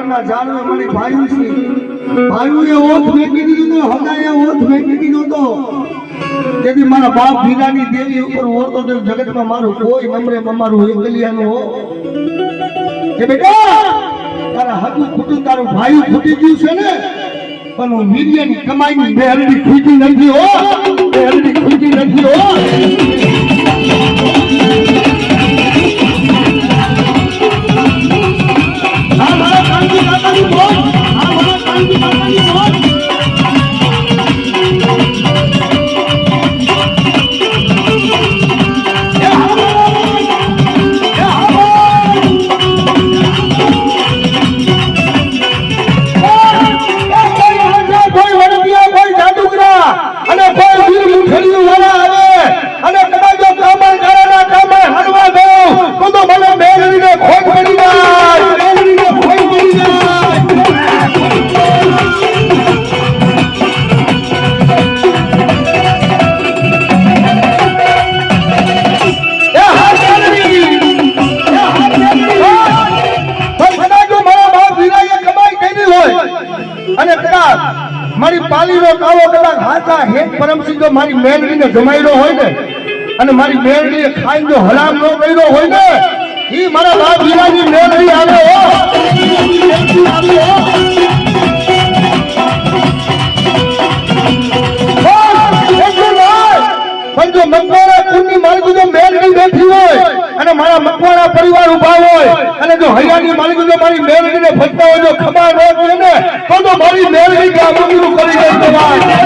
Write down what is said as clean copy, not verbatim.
વરના ઝાડવે મારી ભાઈ છે ભાઈઓએ ઓથ મેકી દીધું તો હગાએ ઓથ મેકી દીધો તો જેથી મારા બાપ ભીરાની દેવી ઉપર ઓરતો તો જગતમાં મારું કોઈ નમરે મારું એકલિયાનું હો કે બેટા તારા હકુ ખોટું તારું ભાઈ ખૂટી ગયું છે ને પણ હું મીડિયાની કમાઈની બેહરડી ખૂટી નથી હો બેહરડી ખૂટી નથી હો આ મારા કાંતિ કાકાની બોલ આ મારા કાંતિ કાકાની બોલ મારી પાલીનો કાવો કદાચ હાથા હેત પરમસિંહ જો મારી મેળવીને જમાયરો હોય ને અને મારી મેળવીએ ખાઈને જો હરામ ન કર્યો હોય ને ઈ મારા બાપ વીરાની મેળવી આવે હો પણ જો મકવાણા કુળની માલકી જો મેળવી બેઠી હોય અને મારા મકવાણા પરિવાર ઉભા હોય અને જો હૈયાની માલકી જો મારી મેળવીને ફટતા હોય જો ખબર ન હોય ને તો મારી મેળવી કામગીરી કરી દે તમારે